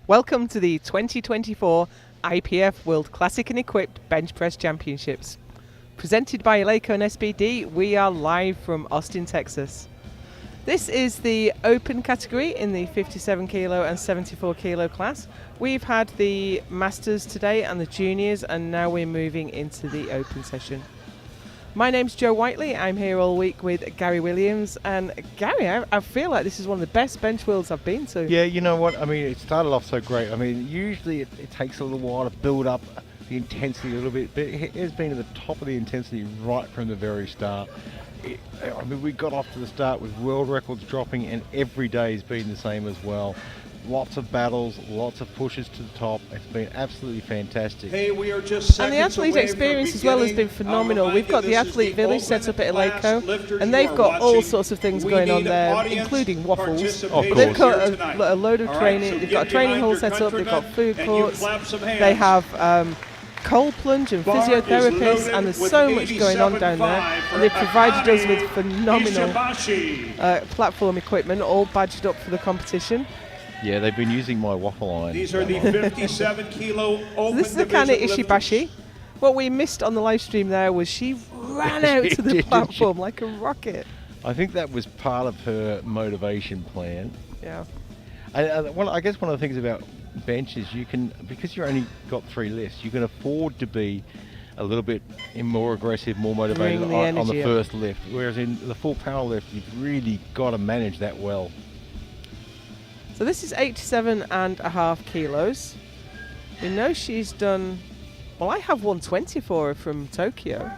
Welcome to the 2024 IPF World Classic and Equipped Bench Press Championships. Presented by Eleiko and SBD, we are live from Austin, Texas. This is the open category in the 57 kilo and 74 kilo class. We've had the Masters today and the Juniors, and now we're moving into the open session. My name's Joe Whiteley. I'm here all week with Gary Williams. And Gary, I feel like this is one of the best bench worlds I've been to. Yeah, you know what? I mean, it started off so great. I mean, usually it takes a little while to build up the intensity a little bit, but it has been at the top of the intensity right from the very start. I mean, we got off to the start with world records dropping, and every day has been the same as well. Lots of battles, lots of pushes to the top. It's been absolutely fantastic. Hey, we are just and the athlete experience as well has been phenomenal. We've got the athlete village set up at Eleiko, and they've got all sorts of things going on there, including waffles. They've got a load of training. They've got a training hall set up. They've got food courts. They have cold plunge and physiotherapists, and there's so much going on down there. And they've provided us with phenomenal platform equipment, all badged up for the competition. Yeah, they've been using my waffle iron. These are the 57 kilo open. This is the kind of Ishibashi. What we missed on the live stream there was she ran out to the platform like a rocket. I think that was part of her motivation plan. Yeah. I guess one of the things about benches, you can, because you've only got 3 lifts, you can afford to be a little bit more aggressive, more motivated on the first lift. Whereas in the full power lift, you've really got to manage that well. So this is 87.5 kilos. We know she's done, well, I have 120 for her from Tokyo.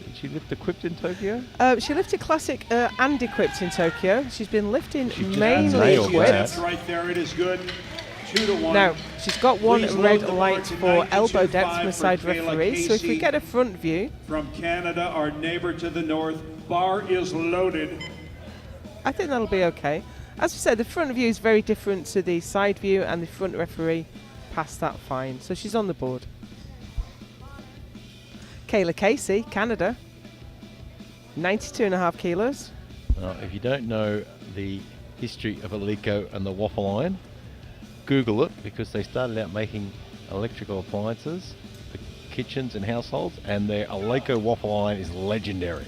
Did she lift equipped in Tokyo? She lifted classic and equipped in Tokyo. She's been lifting mainly equipped. That's right there, it is good. 2-1. Now, she's got one red light for elbow depth from a side referee. So if we get a front view. From Canada, our neighbor to the north, bar is loaded. I think that'll be okay. As we said, the front view is very different to the side view, and the front referee passed that fine. So she's on the board. Kayla Casey, Canada, 92.5 kilos. If you don't know the history of Eleiko and the waffle iron, Google it, because they started out making electrical appliances for kitchens and households, and their Eleiko waffle iron is legendary.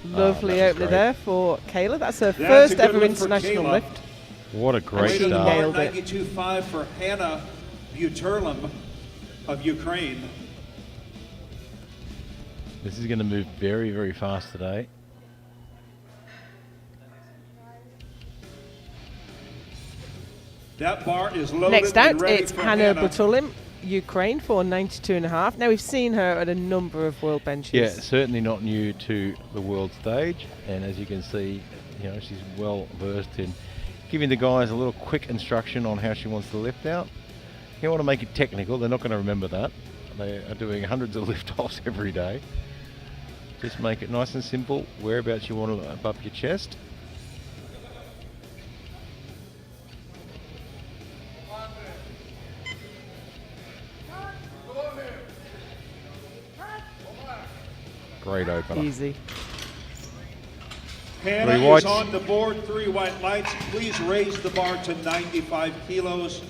Lovely opener there for Kayla. That's her first ever international lift. What a great she start. nailed it. 92.5 for Hannah Buterlim of Ukraine. This is going to move very, very fast today. That bar is loaded. Next out, it's Hannah Buterlim, Ukraine, for 92.5. Now, we've seen her at a number of world benches. Yeah, certainly not new to the world stage, and as you can see, you know, she's well versed in giving the guys a little quick instruction on how she wants to lift out. You don't want to make it technical, they're not going to remember that. They are doing hundreds of lift-offs every day. Just make it nice and simple, whereabouts you want to above your chest. Great opener. Easy. Hannah 3 whites. is on the board, 3 white lights. Please raise the bar to 95 kilos.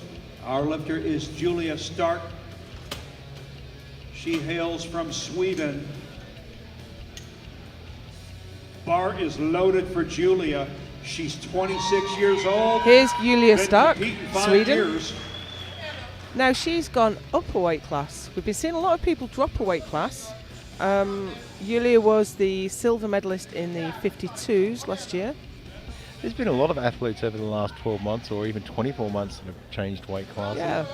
Our lifter is Julia Stark. She hails from Sweden. Bar is loaded for Julia. She's 26 years old. Here's Julia Been Stark, competing 5 Sweden. years. Now, she's gone up a weight class. We've been seeing a lot of people drop a weight class. Julia was the silver medalist in the 52s last year. There's been a lot of athletes over the last 12 months or even 24 months that have changed weight classes. Yeah.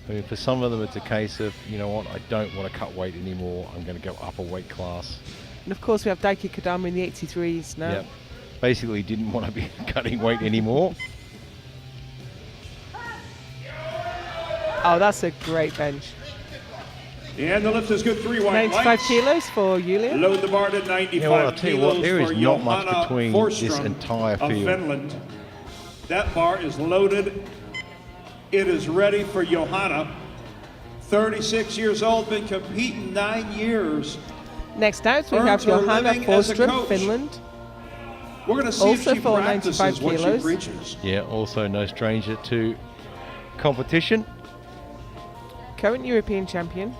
I mean, for some of them, it's a case of, you know what, I don't want to cut weight anymore. I'm going to go up a weight class. And of course, we have Daiki Kodama in the 83s now. Yep. Basically didn't want to be cutting weight anymore. Oh, that's a great bench. And the lift is good, 3 white 95 lights. kilos for Julia. Load the bar to 95 Yeah, well, I'll tell you what, kilos there is for not much Johanna between this Forsström entire of field. Finland. That bar is loaded. It is ready for Johanna. 36 years old, been competing 9 years. Next out, we have Earns her Johanna living as a Forsström, coach. Finland. We're going to see Also if she for practices 95 what kilos. she preaches. Yeah, also no stranger to competition. Current European champion.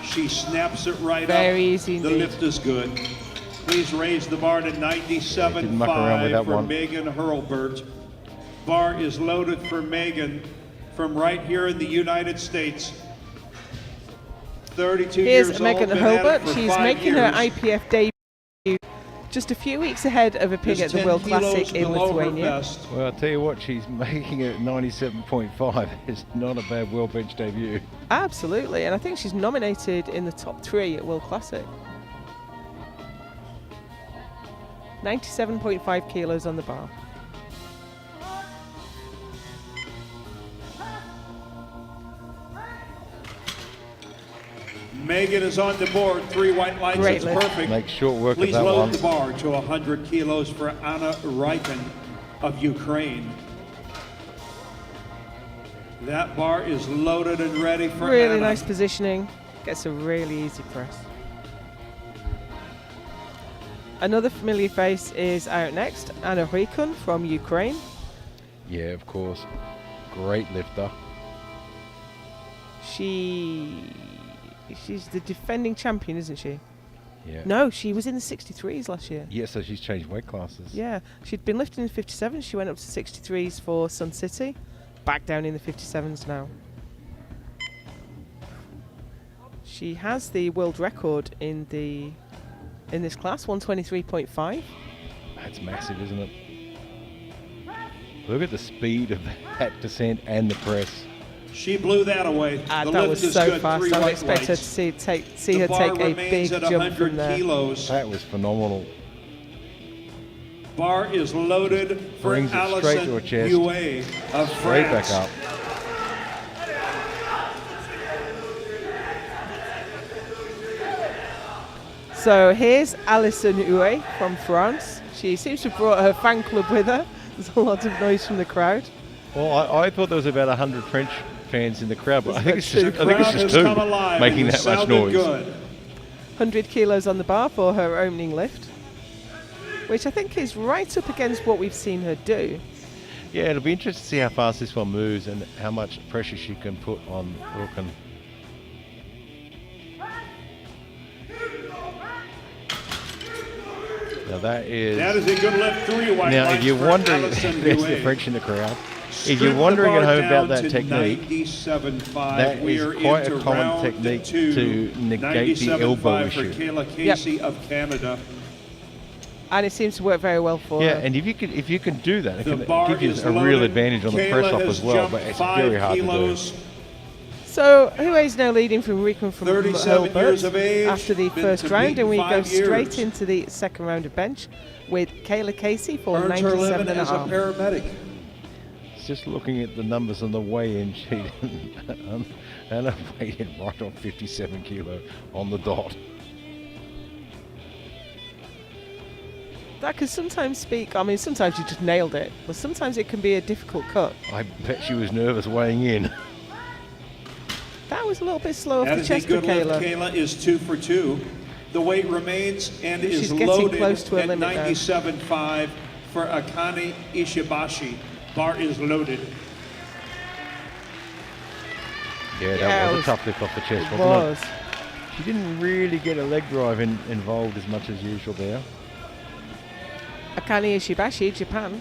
She snaps it right Very up. easy The indeed. lift is good. Please raise the bar to Didn't muck around with 97.5 that for one. Megan Hurlbert. Bar is loaded for Megan from right here in the United States. 32 Here's years Megan old, been at it Hurlbert. for She's 5 making her years. IPF debut just a few weeks ahead of appearing Just at the 10 World kilos Classic in below her Lithuania. best. Well, I'll tell you what, she's making it at 97.5. It's not a bad world bench debut. Absolutely, and I think she's nominated in the top 3 at World Classic. 97.5 kilos on the bar. Megan is on the board. 3 white lights. Great It's lift. perfect. Make short work Please of that load one. the bar to 100 kilos for Anna Ryken of Ukraine. That bar is loaded and ready for Really Anna. nice positioning. Gets a really easy press. Another familiar face is out next, Anna Ryken from Ukraine. Yeah, of course. Great lifter. She's the defending champion, isn't she? Yeah. No, she was in the 63s last year. Yeah, so she's changed weight classes. Yeah, she'd been lifting in 57s. She went up to 63s for Sun City. Back down in the 57s now. She has the world record in this class, 123.5. That's massive, isn't it? Look at the speed of that descent and the press. She blew that away. The That lift was is so good. fast. 3 I would white expect her to lights. see The her bar take a remains big at jump 100 from there. kilos. That was phenomenal. Bar is loaded for Brings it straight Alison to her chest. Huet of Straight France. back up. So here's Alison Huet from France. She seems to have brought her fan club with her. There's a lot of noise from the crowd. Well, I thought there was about 100 French fans in the crowd, but I think it's That's just, true. I think it's Crowd just has two come alive making and it that much sounded noise. Good. 100 kilos on the bar for her opening lift, which I think is right up against what we've seen her do. Yeah, it'll be interesting to see how fast this one moves and how much pressure she can put on Ryken. Now that is a good lift. 3 white now lights if you're for wondering, Alison there's the Huet. French in the crowd. If Strip you're the wondering bar at home down about that to technique, 97.5. that We is are quite into a common round technique 2. to negate the elbow 97.5 issue. for Kayla Casey of Canada. And it seems to work very well for Yeah, her. and if you can do that, it The can bar give you is a real loaded. advantage on the Kayla press up has as well, jumped but it's 5 very hard kilos. to do. So Huet's now leading from Ryken from 37 Hurlbert years of age, after the been first to round, beat and we 5 go years. straight into the second round of bench with Kayla Casey for Earns her living as a 97.5. paramedic. Just looking at the numbers on the weigh-in sheet, and I weighed in right on 57 kilo on the dot. That can sometimes speak, I mean, sometimes you just nailed it, but sometimes it can be a difficult cut. I bet she was nervous weighing in. That was a little bit slow off That the is a chest for good lift. Kayla. Kayla is 2 for 2. The weight remains and She's is getting loaded close to her at limit now. 97.5 for Akane Ishibashi. Bar is loaded. Yeah, Yeah, that it was was- a tough lift off the chest, It wasn't was. it? She didn't really get a leg drive involved as much as usual there. Akane Ishibashi, Japan.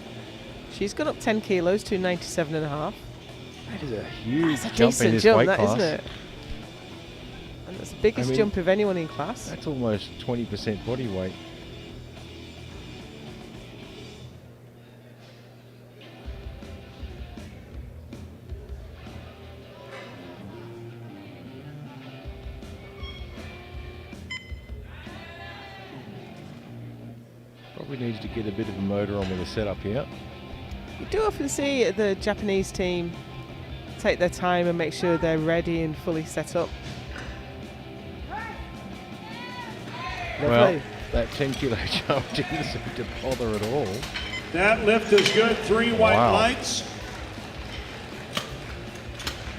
She's gone up 10 kilos to 97.5. That is a huge That's a jump in decent this jump, weight that, class. isn't it? And that's the biggest I mean, jump of anyone in class. That's almost 20% body weight. Probably needs to get a bit of a motor on with the setup here. You do often see the Japanese team take their time and make sure they're ready and fully set up. Well, Lovely. that 10-kilo jump didn't seem to bother at all. That lift is good. 3 white Wow. lights.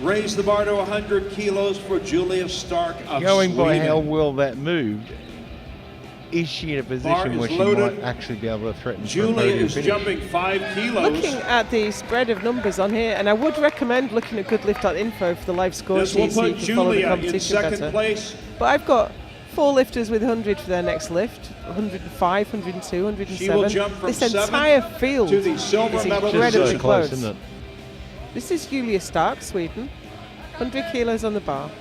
Raise the bar to 100 kilos for Julia Stark of Going by Sweden. how well that moved, is she in a Bar position is where she loaded. might actually be able to threaten for a Julia podium is finish? jumping 5 kilos. Looking at the spread of numbers on here, and I would recommend looking at goodlift.info for the live score This will sheet so you put can follow the Julia in competition second better. place. But I've got 4 lifters with 100 for their next lift, 105, 102, 107. She will jump from This 7th entire field to the is silver medal incredibly position. close. Isn't it? This is Julia Stark, Sweden. 100 kilos on the bar.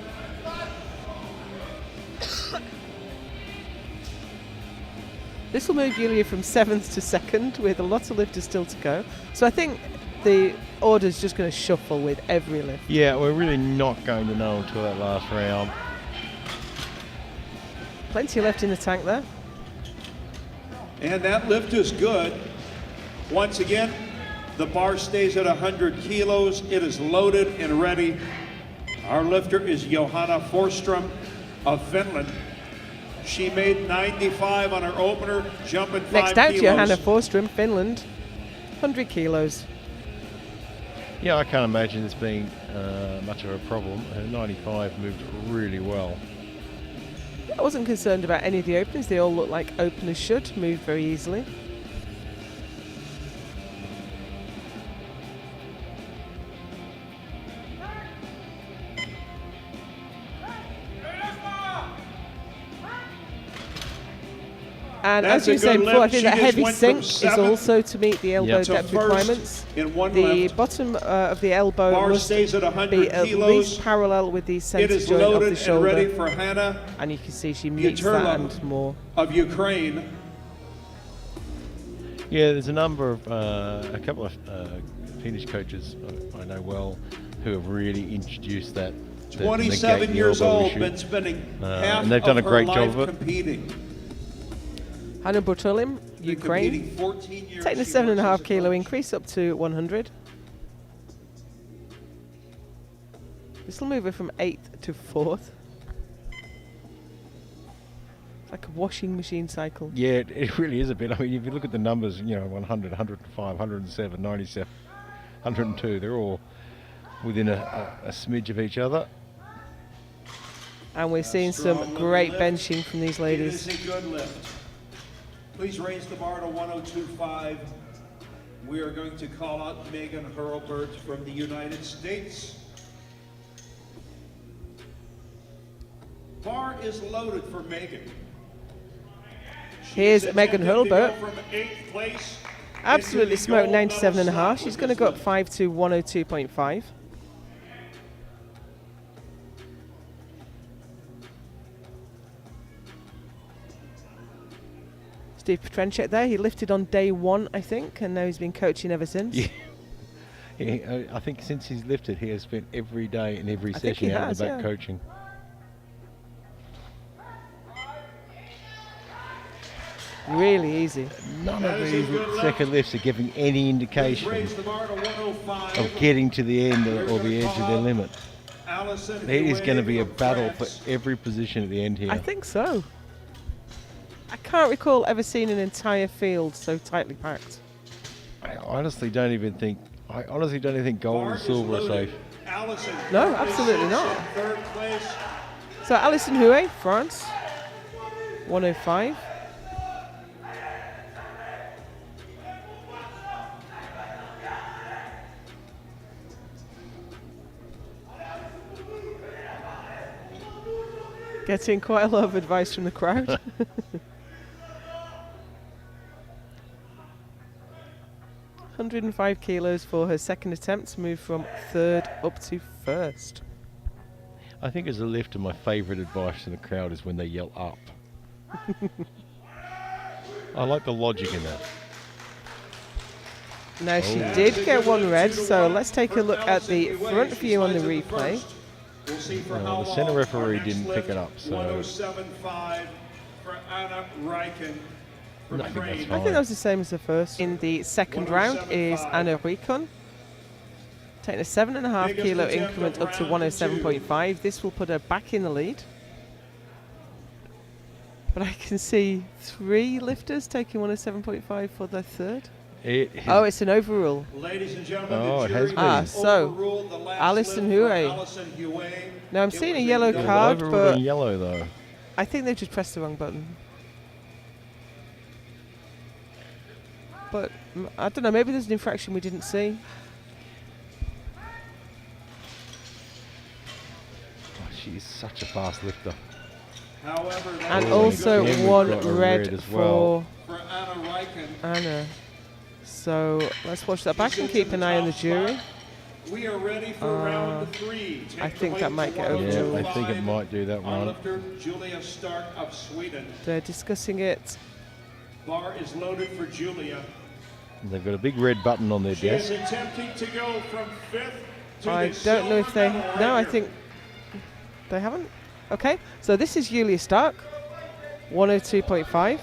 This will move Julia from 7th to 2nd with a lot of lifters still to go. So I think the order's just going to shuffle with every lift. Yeah, we're really not going to know until that last round. Plenty left in the tank there. And that lift is good. Once again, the bar stays at 100 kilos. It is loaded and ready. Our lifter is Johanna Forsström of Finland. She made 95 on her opener, jumping 5 Next out, kilos. Johanna Forsström, Finland. 100 kilos. Yeah, I can't imagine this being much of a problem. Her 95 moved really well. I wasn't concerned about any of the openers. They all look like openers should, move very easily. And That's as you a were saying good before, I lift. think She that just heavy went from sink is 7th also to meet the elbow to depth first requirements. in one The lift. bottom of the elbow Bar must stays at 100 be at kilos. least parallel with the It centre is joint of loaded the and shoulder. ready for Hannah And you can see she meets that Uterla and more. of Ukraine. Yeah, there's a number of, a couple of Finnish coaches I know well who have really introduced that. to negate 27 the years elbow old, issue. been spending half and they've done of a her great life job of it. competing. Hannah Butolim, Been Ukraine, competing 14 years. taking a She 7.5 works as a kilo coach. increase up to 100. This will move her from 8th to 4th. It's like a washing machine cycle. Yeah, it really is a bit. I mean, if you look at the numbers, 100, 105, 107, 97, 102, they're all within a smidge of each other. And we're seeing Strong some little great lift. benching from these It ladies. is a good lift. Please raise the bar to 102.5. We are going to call out Megan Hurlbert from the United States. Bar is loaded for Megan. She Here's is Megan attempting to go Hurlbert. from 8th place Absolutely into the smoked gold 97.5. medal She's slot going to with go up this 5 to 102.5. Steve Petrenchek there. He lifted on day 1, I think, and now he's been coaching ever since. Yeah. I think since he's lifted, he has spent every day and every I think he session out has, the back yeah. coaching. Really easy. None That of is a these good lift. second lifts are giving any Please indication raise the bar to 105. of getting to the end We're or gonna the edge of call their out limit. Alison It is going to be a from battle France. for every position at the end here. I think so. I can't recall ever seeing an entire field so tightly packed. I honestly don't even think gold Bar and is silver are loaded. safe. Allison No, Houet absolutely sits not. in third place. So Alison Houet, France, 105. Getting quite a lot of advice from the crowd. 105 kilos for her second attempt to move from 3rd up to 1st. I think as a lifter, my favourite advice to the crowd is when they yell up. I like the logic in that. Now she Oh. did get one red, so let's take a look at the front view on the replay. We'll see for Well, how the long. center referee Our next didn't pick it up, so- 107.5 for Anna Reichen from No, I think that's Ukraine. I think that was the same as the first. In the second round is Anna Rikon, taking a 7.5 Biggest kilo attempt increment of up to round 107.5. This will put her back in the lead. But I can see 3 lifters taking 107.5 for their third. Oh, It's an overrule. Ladies and gentlemen, Oh, the it has jury been. has So, overruled the last Alison lift for Huey. Alison Huey. Now I'm It seeing a was yellow no- card, overruled but in yellow though. I think they've just pressed the wrong button. But I don't know, maybe there's an infraction we didn't see. Oh, she is such a fast lifter. However, that And was Oh, also again, we've one got a red red as for well. for Anna Reichen. Anna. So let's watch that back She and sits keep in an the eye on the top jury. spot. We are ready for round 3. I Take think the that weight might to get Yeah, overruled. I think it might do that Our one. lifter, Julia Stark of Sweden. They're discussing it. Bar is loaded for Julia. They've got a big red button on their She is desk. attempting to go from 5th to I the don't know if silver they. medal right No, I here. think they haven't. Okay, so this is Julia Stark, 102.5.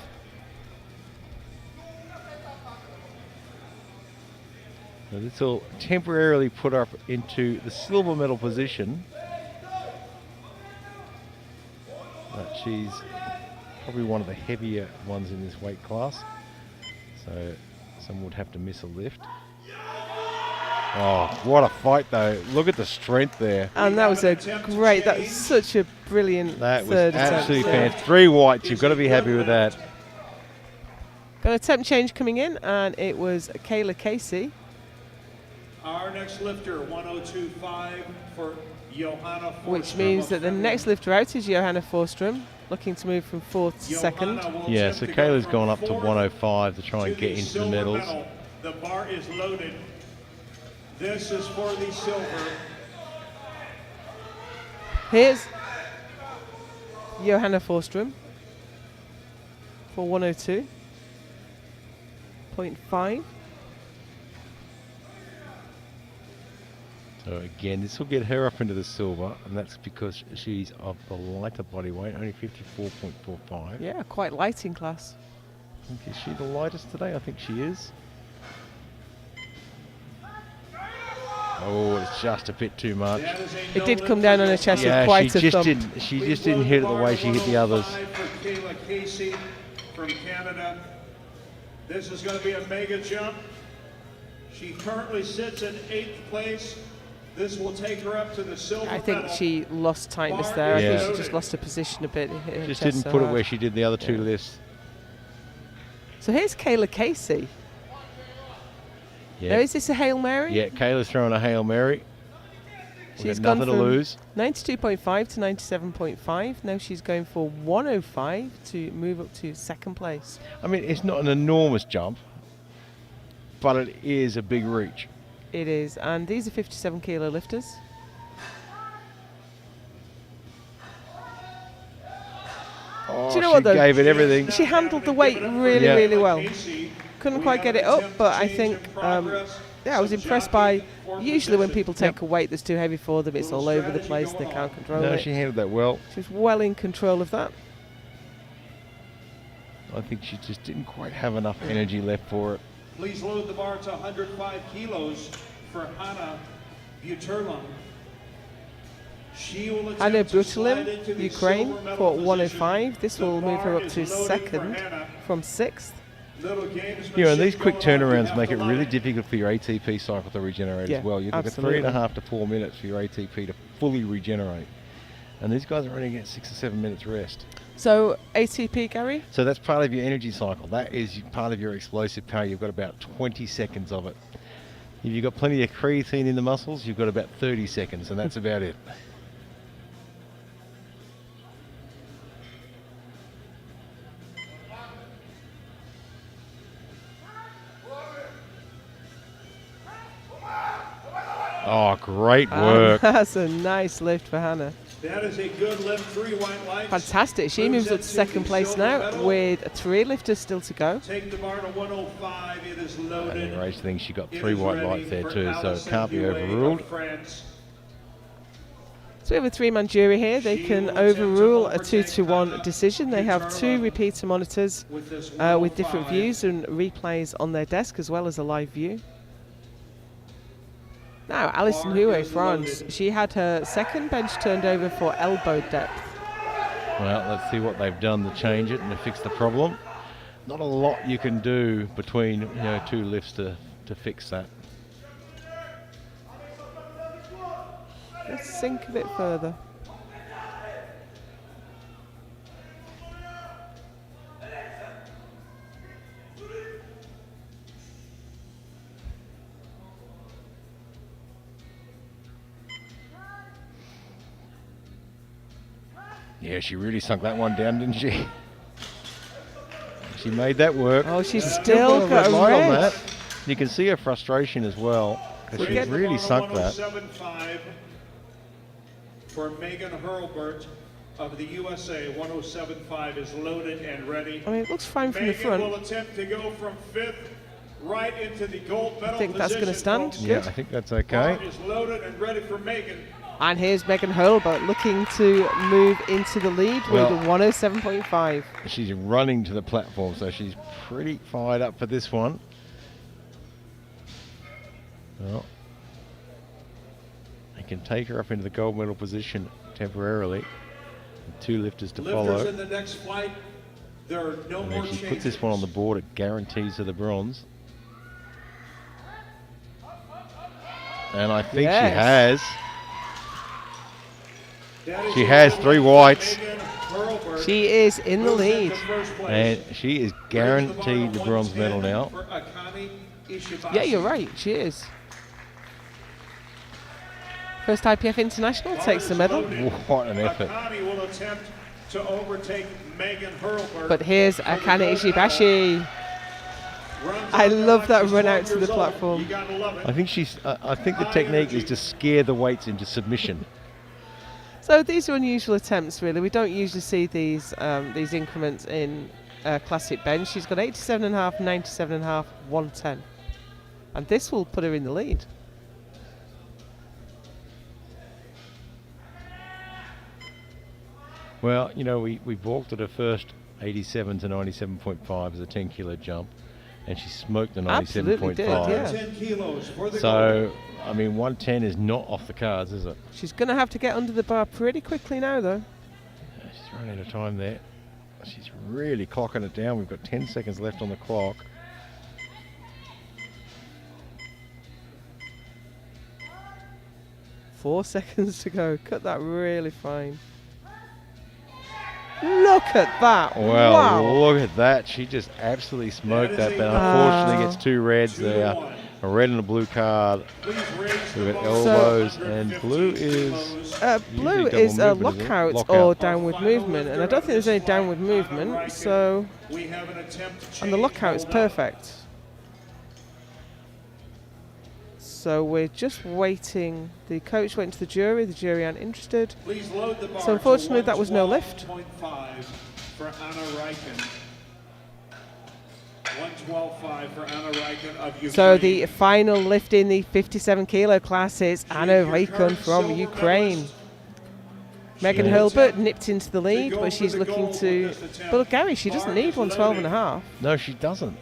So this will temporarily put her up into the silver medal position. But she's probably one of the heavier ones in this weight class. So someone would have to miss a lift. Oh, what a fight though. Look at the strength there. And that was a great, that was such a brilliant That was third absolutely attempt. fantastic. 3 whites, you've got to be happy with that. Got an attempt change coming in, and it was Kayla Casey. Our next lifter, 102.5 for Johanna Forsström Which means of that the Finland. next lifter out is Johanna Forsström, looking to move from 4th to Johanna 2nd. will Yeah, attempt so to go Kayla's from gone up to 4th 105 to try and to get into the silver medals. medal. The bar is loaded. This is for the silver. Here's Johanna Forsström for 102.5. So again, this will get her up into the silver, and that's because she's of the lighter body weight, only 54.45. Yeah, quite light in class. I think, is she the lightest today? I think she is. Oh, it's just a bit too much. That is a It no did lift come for down on her Johanna. chest with Yeah, quite she a just thump. didn't. She Please just didn't load hit it the the bar way to she hit the others. 105 For Kayla Casey from Canada. This is going to be a mega jump. She currently sits in 8th place. This will take her up to the silver I think medal. she lost tightness there. I Yeah. think she just lost her position a bit. It hit her Just chest didn't so put it hard. where she did the other 2 lifts. So here's Kayla Casey. Now, Yeah, is this a Hail Mary? yeah. Kayla's throwing a Hail Mary. She's She's got gone nothing to from lose. 92.5 to 97.5. Now she's going for 105 to move up to 2nd place. I mean, it's not an enormous jump, but it is a big reach. It is, and these are 57 kilo lifters. Oh, Do you know she what, though? gave it everything. She handled the weight really, Yeah. really well. Couldn't quite get it up, but I think, yeah, I was impressed by. Usually, when people take a weight that's too heavy for them, it's all over the place. They can't control No, it. she handled that well. She was well in control of that. I think she just didn't quite have enough energy left for it. Please load the bar to 105 kilos for Hanna Buturlum. She will attempt Anna to slide Buturlum, into the Ukraine, silver medal for position. 105. This The will move her bar up is to loaded for 2nd Hannah. from 6th. Little gamesmanship You know, and these quick going on. You turnarounds have make to it line really difficult for your ATP cycle to regenerate Yeah, as well. You look at absolutely. 3.5 to 4 minutes for your ATP to fully regenerate. And these guys are only getting 6 or 7 minutes rest. So ATP, Gary. So that's part of your energy cycle. That is part of your explosive power. You've got about 20 seconds of it. If you've got plenty of creatine in the muscles, you've got about 30 seconds, and that's about it. Oh, great work. That's a nice lift for Hannah. That is a good lift, 3 white lights. Fantastic. She moves up to 2nd place now with 3 lifters still to go. Take the bar to 105. It is And loaded. the race thing, she got It 3 is white ready lights there for too, so it Alison can't be Huet of overruled. France. So we have a 3-man jury here. They She can will attempt to overrule a overtake 2-to-1 Hannah decision. They have 2 Buturlum repeater monitors With this with different 105. views and replays on their desk, as well as a live view. Now, Alison Bar Huet, is France. loaded. She had her 2nd bench turned over for elbow depth. Well, let's see what they've done to change it and to fix the problem. Not a lot you can do between two lifts to fix that. Let's sink a bit further. Yeah, she really sunk that one down, didn't she? She made that work. Oh, she's still got a light on red. that. You can see her frustration as well, because she's really sunk that. 107.5 for Megan Hurlbert of the USA. 107.5 is loaded and ready. I mean, it looks fine from the Megan front. will attempt to go from 5th right into the gold medal I think that's going to position, stand. folks. Yeah, Good. I think that's okay. Bar is loaded and ready for Megan. And here's Megan Hurlbert looking to move into the lead Well, with a 107.5. She's running to the platform, so she's pretty fired up for this one. Well, they can take her up into the gold medal position temporarily. Two lifters to Lifters follow. in the next flight. There are no And more if she changes. puts this one on the board, it guarantees her the bronze. And I think Yes. she has. That is She has 3 whites. Megan Hurlbert. She is in the Moves lead. into first place. And she is guaranteed the bronze medal now. For Akane Ishibashi. Yeah, you're right. She is. First IPF International takes the medal. What an effort. Akane will attempt to overtake Megan Hurlbert. But here's for the Akane gold Ishibashi. medal. Runs I on the love line. that She's run 12 out to the years old. platform. You gotta love it. I think I think the technique is to scare the weights into submission. So these are unusual attempts, really. We don't usually see these increments in classic bench. She's got 87.5, 97.5, 110. And this will put her in the lead. Well, we balked at her first 87 to 97.5 as a 10 kilo jump, and she smoked the Absolutely did, 97.5. yeah. 10 kilos for the So, gold. I mean, 110 is not off the cards, is it? She's going to have to get under the bar pretty quickly now, though. She's running out of time there. She's really clocking it down. We've got 10 seconds left on the clock. Four seconds to go. Cut that really fine. Look at that. Well, wow. look at that. She just absolutely smoked That that, is but a- unfortunately gets 2 reds 2 to there. 1. A red and a blue card. Please raise We've the got most elbows, and 150 blue is kilos. Blue usually is a double movement, isn't it? lockout Lockout. or downward movement, and I don't think there's any downward movement, so. We have an attempt to And the change lockout is hold up. perfect. So we're just waiting. The coach went to the jury aren't interested. Please load the bar So unfortunately to that was no lift. 112.5 for Anna Reichen. 112.5 for Anna Reichen of Ukraine. So the final lift in the 57 kilo class is She Anna is your Reichen current from silver Ukraine. medalist. Megan She Hurlbert attempt nipped into the to lead, go but for she's the looking gold to. with this attempt. But Gary, she doesn't Bar need is 112 and a loaded. half. No, she doesn't.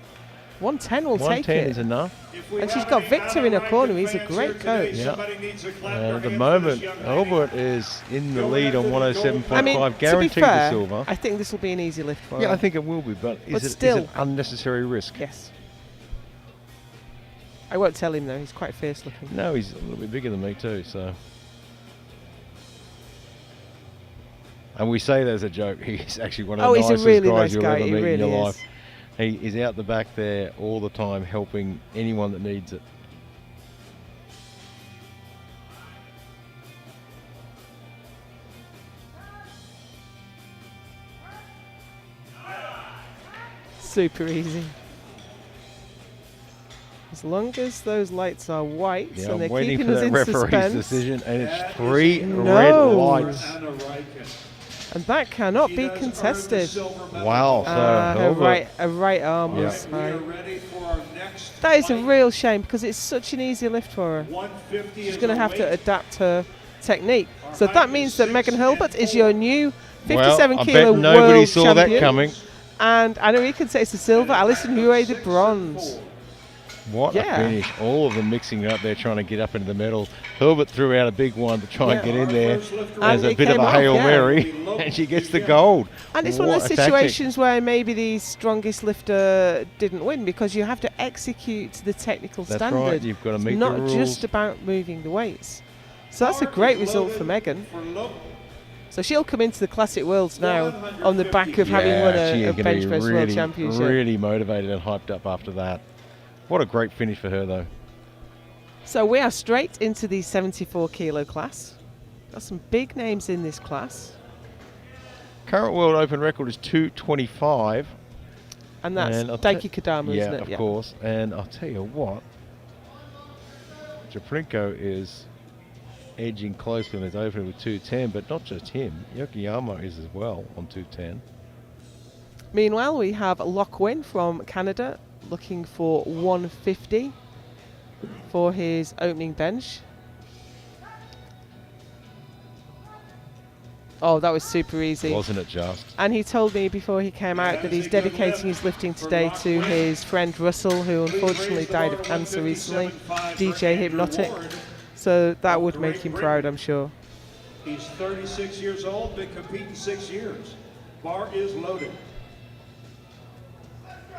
110 will take 110 it. is enough. If we And she's have got any Victor Anna in her corner. Reichen He's a fans great here today, coach. Yeah. somebody needs to clap And their at the hands for moment, this young lady. Albert is in the Going lead after on the gold. 107.5, I mean, to be guaranteed the fair, silver. I think this will be an easy lift for Yeah, her. I think it will be, but But is still- it unnecessary risk? Yes. I won't tell him though. He's quite fierce looking. No, he's a little bit bigger than me too, so. And we say that as a joke. He's actually one of Oh, the he's a nicest really guys nice you'll guy, ever he meet in really your is. life. He is out the back there all the time helping anyone that needs it. Super easy. As long as those lights are white Yeah, and I'm they're waiting keeping for us that in referee's suspense, decision, and That it's is 3 a red No. lights. Anna Reichen. and that cannot She be does earn the contested. silver medal. Wow, so Her right arm Yeah. was We are high. ready for our next That is a fight. real shame because it's such an easy lift for her. 150 She's is going to the have to weight. adapt her technique. Our So height that is means that 6 Megan and Hurlbert is your 4. new Well, 57 I kilo bet nobody world saw champion. that coming. And Anna Reichen takes the silver, Alison Huey the bronze. What a finish. All of them mixing up there, trying to get up into the medal. Herbert threw out a big one to try and get in there as a bit of a Hail Mary, and she gets the gold. And it's one of the situations where maybe the strongest lifter didn't win, because you have to execute the technical standard. That's right, you've got to meet the rules. It's not just about moving the weights. So that's a great result for Megan. So she'll come into the Classic Worlds now on the back of having won a bench press world championship. Really motivated and hyped up after that. What a great finish for her, though. So we are straight into the 74 kilo class. Got some big names in this class. Current world open record is 2:25. And that's Daiki Kadama, isn't it? Yeah, of course. And I'll tell you what, Japrenko is edging close with his opener with 2:10, but not just him. Yokoyama is as well on 2:10. Meanwhile, we have Lock Win from Canada looking for 150 for his opening bench. Oh, that was super easy. Wasn't it just? And he told me before he came out that he's dedicating his lifting today to his friend Russell, who unfortunately died of cancer recently, DJ Hypnotic. So that would make him proud, I'm sure. He's 36 years old, been competing 6 years. Bar is loaded.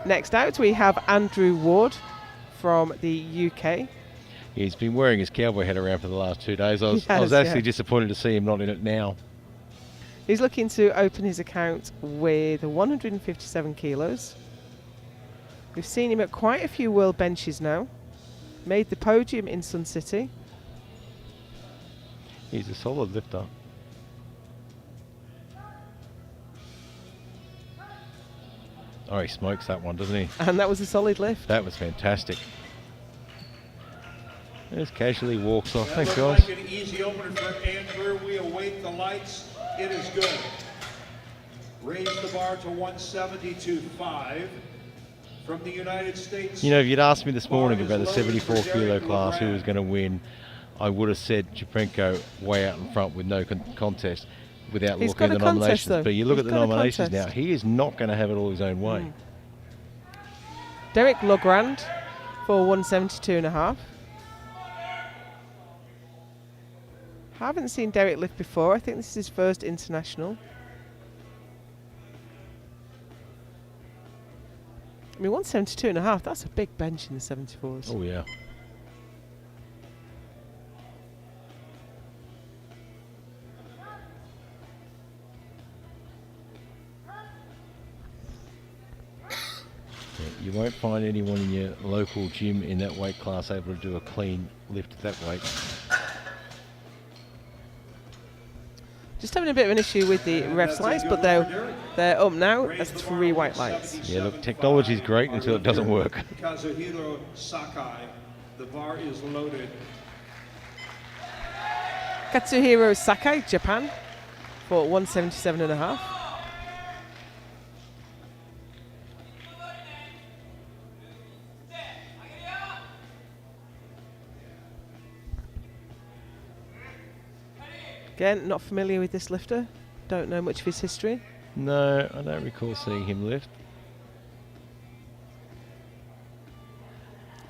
Next out, we have Andrew Ward from the UK. He's been wearing his cowboy hat around for the last 2 days. I was actually disappointed to see him not in it now. He's looking to open his account with 157 kilos. We've seen him at quite a few world benches now. Made the podium in Sun City. He's a solid lifter. Oh, he smokes that one, doesn't he? And that was a solid lift. That was fantastic. Just casually walks off. Thanks, guys. Like an easy opener for Andrew. We await the lights. It is good. Raise the bar to 172.5 from the United States. You know, if you'd asked me this morning about the 74 kilo class who was going to win, I would have said Japrenko way out in front with no contest without looking at the nominations. Though. But you look at the nominations now, he is not going to have it all his own way. Derek Legrand for 172.5. Haven't seen Derek lift before. I think this is his first international. I mean, 172.5, that's a big bench in the 74s. Oh, yeah. You won't find anyone in your local gym in that weight class able to do a clean lift at that weight. Just having a bit of an issue with the ref's lights, but they're up now as 3 white lights. Yeah, look, technology's great until it doesn't work. Kazuhiro Sakai, the bar is loaded. Katsuhiro Sakai, Japan, for 177.5. Again, not familiar with this lifter. Don't know much of his history. No, I don't recall seeing him lift.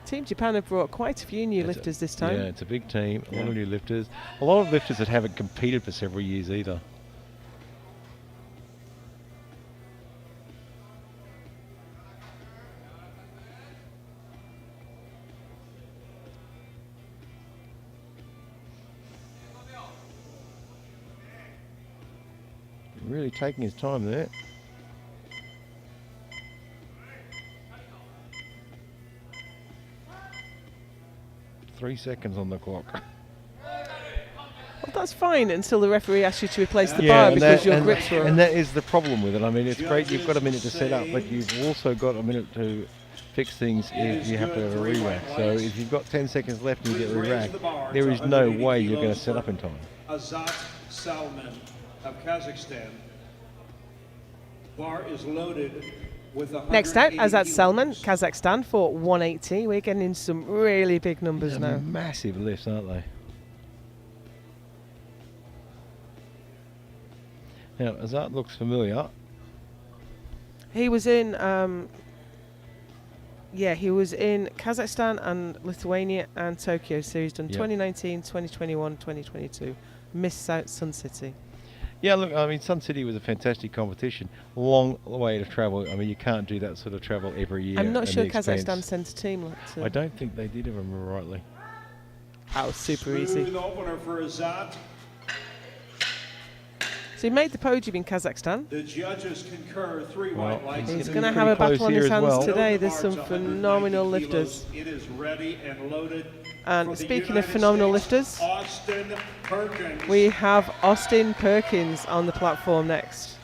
Team Japan have brought quite a few new lifters this time. Yeah, it's a big team. A lot of new lifters. A lot of lifters that haven't competed for several years either. Really taking his time there. Three seconds on the clock. Well, that's fine until the referee asks you to replace the bar because your grips were. And that is the problem with it. I mean, it's great you've got a minute to set up, but you've also got a minute to fix things if you have to have a re-rack. So if you've got 10 seconds left and you get re-racked, there is no way you're going to set up in time. Azat Salman of Kazakhstan. Bar is loaded with next out, Azat Salman, Kazakhstan for 180. We're getting in some really big numbers now. Massive lifts, aren't they? Now, Azat looks familiar. He was in Yeah, he was in Kazakhstan and Lithuania and Tokyo. So he's done Yep. 2019, 2021, 2022. Missed out Sun City. Yeah, look, I mean, Sun City was a fantastic competition. Long way to travel. I mean, you can't do that sort of travel every year. I'm not and sure the expense. Kazakhstan sent a team. I don't think they did, if I remember rightly. That was super easy. Smooth opener for Azat. So he made the podium in Kazakhstan. The judges concur. 3 Well, white lights. He's It's going to pretty have a close battle on here his as hands well. today. Build the There's some bars 190 phenomenal kilos. lifters. It is ready and loaded. And For the speaking of United phenomenal States, lifters, Austin Perkins. we have Austin Perkins on the platform next.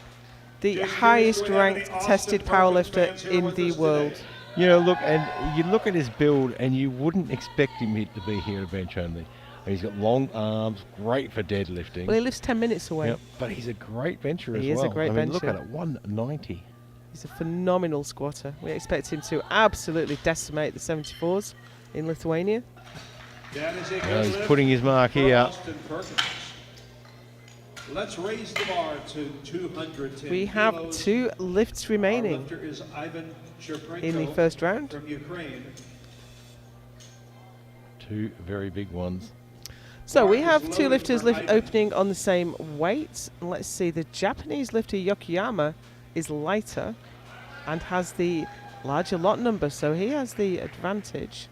The Just highest curious, we have any ranked Austin tested Perkins powerlifter fans here in with the us world. today? You know, look, and you look at his build, and you wouldn't expect him to be here at bench only. And he's got long arms, great for deadlifting. Well, he lives 10 minutes away. Yep, but he's a great bencher as He is well. a great I mean, look bencher. at it, 190. He's a phenomenal squatter. We expect him to absolutely decimate the 74s in Lithuania. That is a good He's lift putting his mark for here. Austin Perkins. Let's raise the bar to 210 We have kilos. 2 lifts Our remaining lifter is Ivan Shevchenko in the first round. from Ukraine. 2 very big ones. So we Mark is have 2 loaded lifters for Ivan. opening on the same weight. Let's see, the Japanese lifter Yokoyama is lighter and has the larger lot number, so he has the advantage.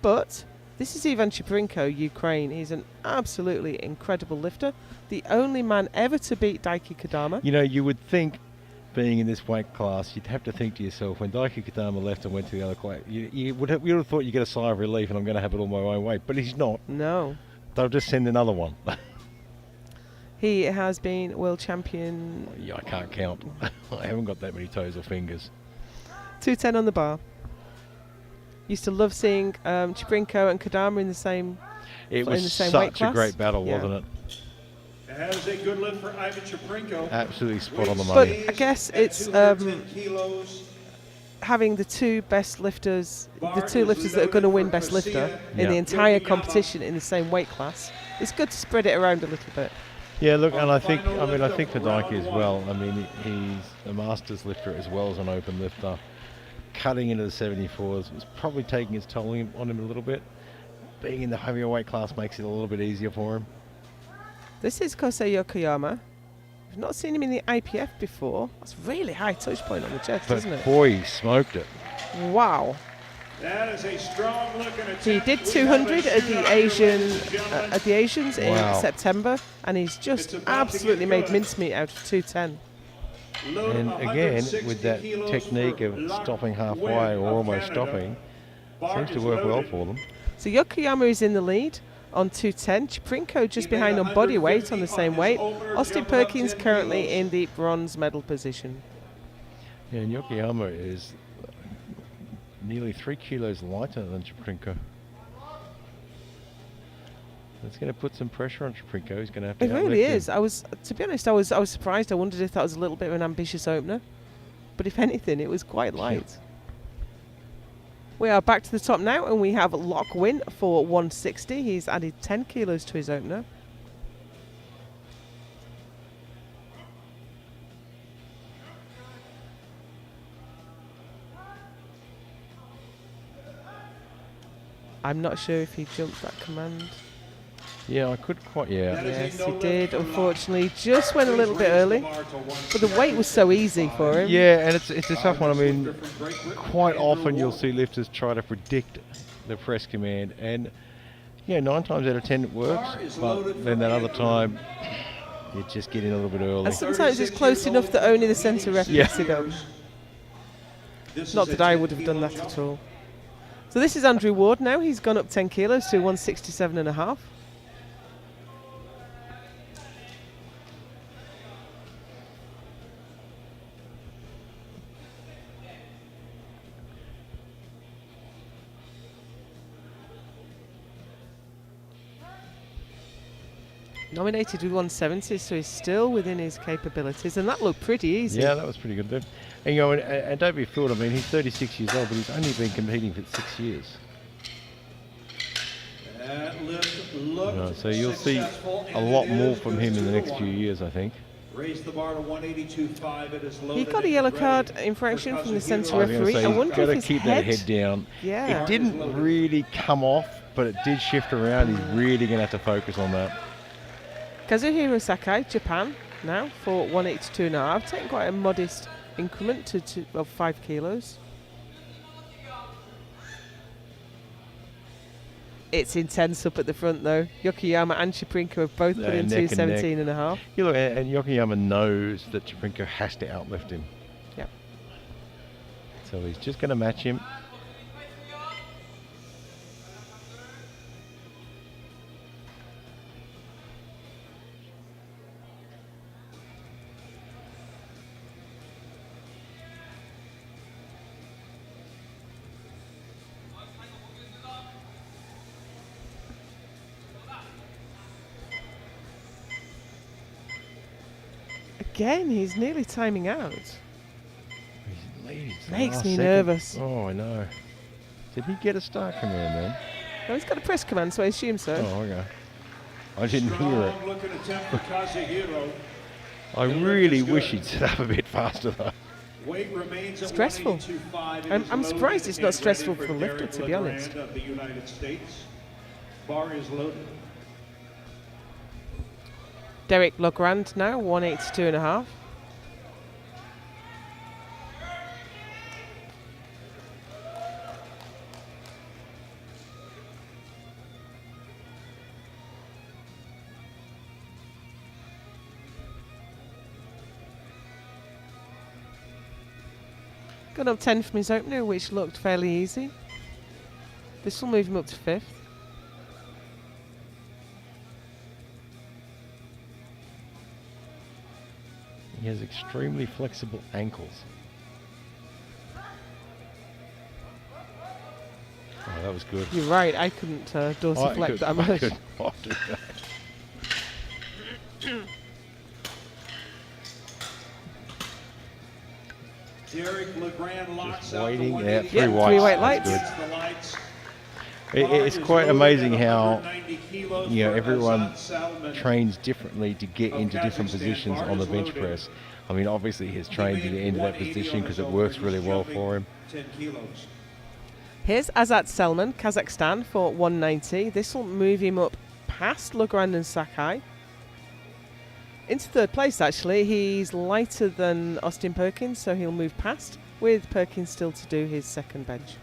But this is Ivan Chiprinko, Ukraine. He's an absolutely incredible lifter. The only man ever to beat Daiki Kodama. You know, you would think, being in this weight class, you'd have to think to yourself, when Daiki Kodama left and went to the other weight, you would have thought you'd get a sigh of relief and I'm going to have it all my own way. But he's not. No. They'll just send another one. He has been world champion Yeah, I can't count. I haven't got that many toes or fingers. 210 on the bar. Used to love seeing Chiprinko and Kodama in the same. It In the was same weight such a class? great battle, Yeah. wasn't it? That is a good lift for Ivan Shevchenko. Absolutely spot on the But money. I guess At it's 210 kilos. having the 2 best lifters, the Bar 2 is lifters that are going to loaded win for best lifter Garcia. in the Yeah. entire Yokoyama. competition in the same weight class. It's good to spread it around a little bit. Yeah, look, and Our I think final for lift of Daiki as round well. one. I mean, he's a masters lifter as well as an open lifter. Cutting into the 74s was probably taking its toll on him a little bit. Being in the heavier weight class makes it a little bit easier for him. This is Kosei Yokoyama. We've not seen him in the IPF before. That's really high touch point on the chest, But isn't it? boy, he smoked it. Wow. That is a strong looking attempt. He did We have a 200 at shootout the here, Asian ladies and gentlemen. at the Asians Wow. in September, and he's just It's about to absolutely get made good. mincemeat out of 210. Load And again, 160 with that kilos technique for of Lak stopping halfway Nguyen or of almost Canada. stopping, Bar seems to is work well loaded. for them. So Yokoyama is in the lead on 210. Chiprinko just He made behind on body weight on the 150 same on weight. his opener, Austin jumping up Perkins 10 currently kilos. in the bronze medal position. Yeah, and Yokoyama is nearly 3 kilos lighter than Chiprinko. That's going to put some pressure on Chiprinko. He's going to have to It really outlift him. is. To be honest, I was surprised. I wondered if that was a little bit of an ambitious opener, but if anything, it was quite light. We are back to the top now, and we have Lok Win for 160. He's added 10 kilos to his opener. I'm not sure if he jumped that command. Yeah, I could quite, yeah. That is a Yes, no he lift did. for Lak. Unfortunately, just went a Please little bit raise the early, bar to but the weight was so easy for him. Yeah, and it's a tough one. I mean, Lifter from Great Britain, quite Andrew often you'll Wall. see lifters try to predict the press command, and yeah, 9 times out of 10 it works, Bar is but loaded then for that other Andrew. time you just get in a little bit early. And sometimes it's 36 close years enough old, that only the centre ref leading picks it up. seniors. This Not is a that I 10 would have done kilo that jump. at all. So this is Andrew Ward now. He's gone up 10 kilos to 167.5. Nominated with 170, so he's still within his capabilities, and that looked pretty easy. Yeah, that was pretty good there. And, you know, and don't be fooled. I mean, he's 36 years old, but he's only been competing for 6 years. That lift looked So you'll see successful, a and lot it more is from good him in the next 2-1. few years, I think. Raise the bar to 182.5. It is He loaded. got a and yellow ready card for infraction from the Kazuhiro. centre I was gonna referee. say, I he's wonder got if to his keep that head down. Yeah. It didn't really come off, but it did shift around. He's really going to have to focus on that. Kazuhiro Sakai, Japan, now for 182.5, taking quite a modest increment of 5 kilos. It's intense up at the front though. Yokoyama and Chiprinko have both put in Neck and neck. 217.5. You look, and Yokoyama knows that Chiprinko has to outlift him. Yep. So he's just going to match him. Again, he's nearly timing out. He's leading to the Makes last me second. nervous. Oh, I know. Did he get a start command then? No, he's got a press command, so I assume so. Oh, okay. I didn't hear it. Strong looking attempt for Kazuhiro. I really wish he'd set up a bit faster though. Weight remains at Stressful. 182.5. It I'm is surprised loaded it's not and stressful ready for the lifter, Derek to be honest. Legrand of the United States. Bar is loaded. Derek Legrand now, 182.5. Got up 10 from his opener, which looked fairly easy. This will move him up to 5th. He has extremely flexible ankles. Oh, that was good. You're right, I couldn't dorsiflect that I much. could not do that. Derek Legrand locks Just out the waiting. 180. Yeah, three Yeah, whites. three white That's lights. good. The lights. It's Bar is quite loaded amazing at how 190 kilos you know for everyone Azad Salman. trains differently to get Of into different Kazakhstan. positions Bar on the is bench loaded. press. I mean, obviously he's trained to He get made into that 180 position on because his it own, works but really he's well jumping for him. 10 kilos. Here's Azat Selman, Kazakhstan, for 190. This will move him up past Legrand and Sakai. Into 3rd place, actually. He's lighter than Austin Perkins, so he'll move past, with Perkins still to do his 2nd bench.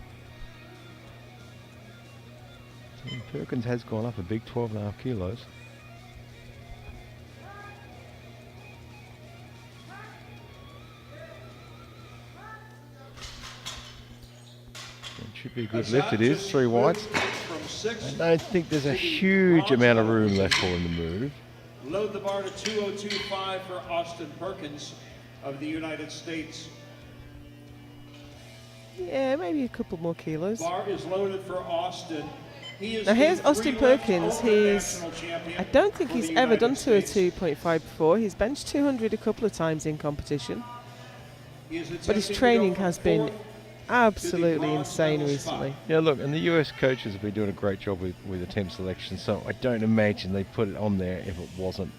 Perkins has gone up a big 12.5 kilos. It should be a good lift. It is 3 whites. From 6th. I don't think there's a huge amount of room left for him to move. Load the bar to 202.5 for Austin Perkins of the United States. Yeah, maybe a couple more kilos. Bar is loaded for Austin. He is Now here's the Austin three-lift Perkins. open He's, national champion I don't think for he's the ever United done to a States. 2.5 before. He's benched 200 a couple of times in competition, He is but his attempting to training go from has been 4th absolutely bronze insane medal recently. spot. Yeah, look, and the US coaches have been doing a great job with attempt selection, so I don't imagine they put it on there if it wasn't